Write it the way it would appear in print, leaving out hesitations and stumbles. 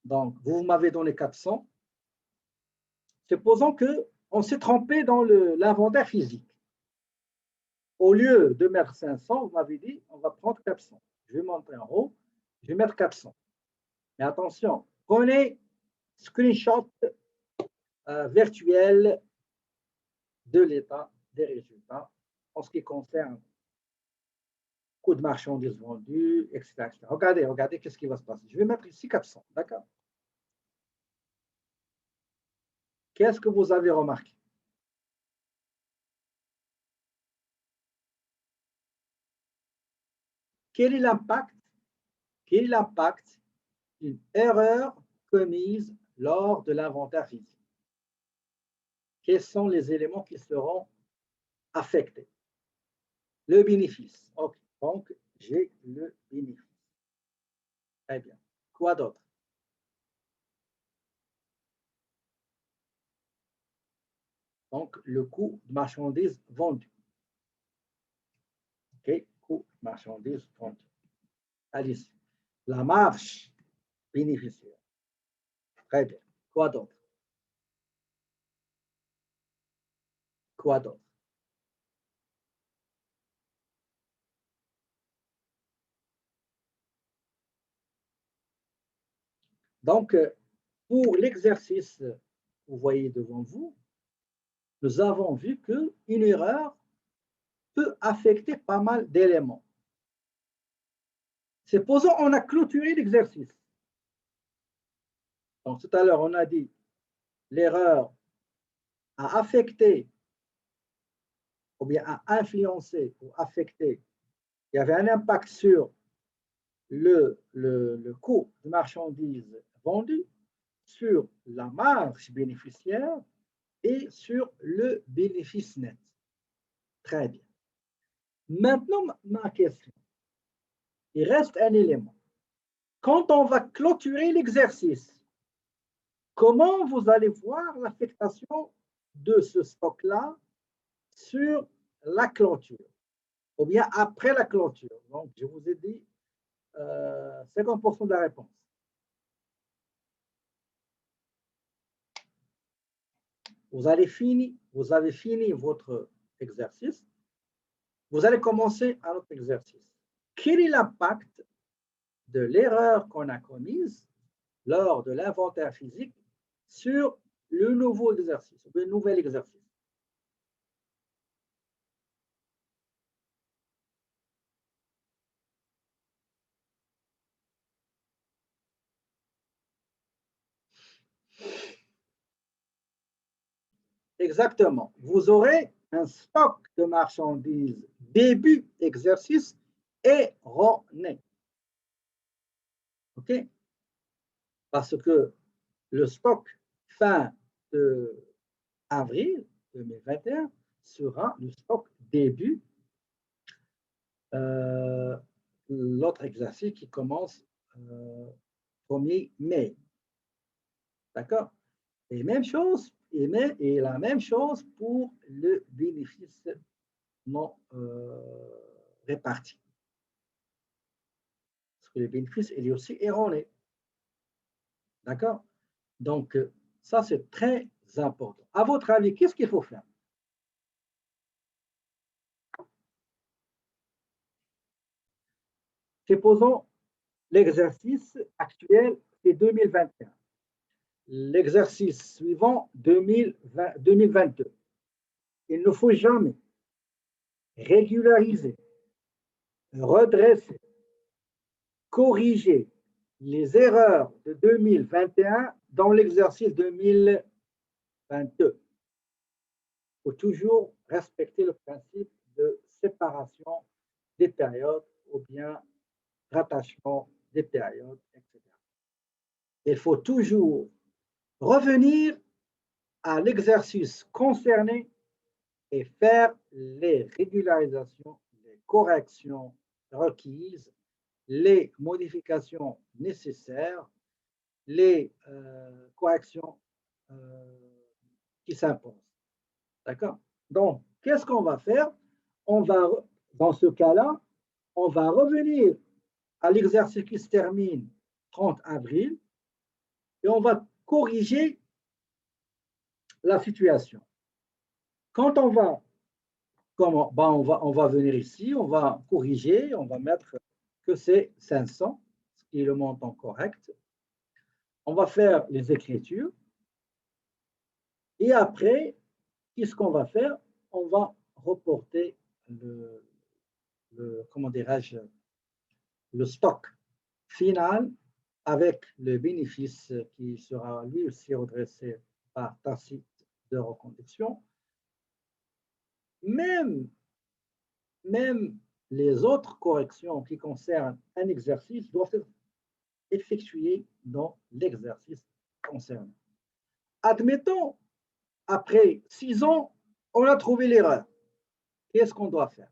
Donc, vous m'avez donné 400. Supposons qu'on s'est trompé dans l'inventaire physique. Au lieu de mettre 500, vous m'avez dit, on va prendre 400. Je vais monter en haut, je vais mettre 400. Mais attention, prenez screenshot virtuel de l'état des résultats en ce qui concerne coût de marchandises vendues, etc., etc. Regardez qu'est-ce qui va se passer. Je vais mettre ici 400, d'accord? Qu'est-ce que vous avez remarqué? Quel est l'impact? Quel est l'impact d'une erreur commise lors de l'inventaire physique? Quels sont les éléments qui seront affectés? Le bénéfice. Okay. Donc, j'ai le bénéfice. Très bien. Quoi d'autre? Donc, le coût de marchandises vendues. OK, coût de marchandises vendues. Allez-y. La marge bénéficiaire. Très bien. Quoi d'autre? Quoi d'autre? Donc, pour l'exercice que vous voyez devant vous, nous avons vu qu'une erreur peut affecter pas mal d'éléments. Supposons qu'on a clôturé l'exercice. Donc, tout à l'heure, on a dit l'erreur a affecté ou bien a influencé ou affecté. Il y avait un impact sur le coût de marchandises vendues, sur la marge bénéficiaire et sur le bénéfice net. Très bien. Maintenant, ma question. Il reste un élément. Quand on va clôturer l'exercice, comment vous allez voir l'affectation de ce stock-là sur la clôture, ou bien après la clôture? Donc, je vous ai dit 50% de la réponse. Vous avez fini votre exercice. Vous allez commencer un autre exercice. Quel est l'impact de l'erreur qu'on a commise lors de l'inventaire physique sur le nouveau exercice, le nouvel exercice? Exactement. Vous aurez un stock de marchandises début exercice erroné. OK? Parce que le stock fin de avril 2021 sera le stock début l'autre exercice qui commence 1er mai. D'accord? Et même chose, et la même chose pour le bénéfice non réparti. Parce que le bénéfice, il est aussi erroné. D'accord? Donc, ça, c'est très important. À votre avis, qu'est-ce qu'il faut faire? Supposons l'exercice actuel, c'est 2021. L'exercice suivant, 2022. Il ne faut jamais régulariser, redresser, corriger les erreurs de 2021 dans l'exercice 2022. Il faut toujours respecter le principe de séparation des périodes ou bien rattachement des périodes, etc. Il faut toujours revenir à l'exercice concerné et faire les régularisations, les corrections requises, les modifications nécessaires, les corrections qui s'imposent. D'accord? Donc, qu'est-ce qu'on va faire? On va, dans ce cas-là, on va revenir à l'exercice qui se termine 30 avril et on va corriger la situation. Quand on va, on va venir ici, on va corriger, on va mettre que c'est 500, ce qui est le montant correct. On va faire les écritures. Et après, qu'est-ce qu'on va faire? On va reporter comment dirais-je, le stock final avec le bénéfice qui sera lui aussi redressé par tacite de reconduction. Même les autres corrections qui concernent un exercice doivent être effectuées dans l'exercice concerné. Admettons, après 6 ans, on a trouvé l'erreur. Qu'est-ce qu'on doit faire?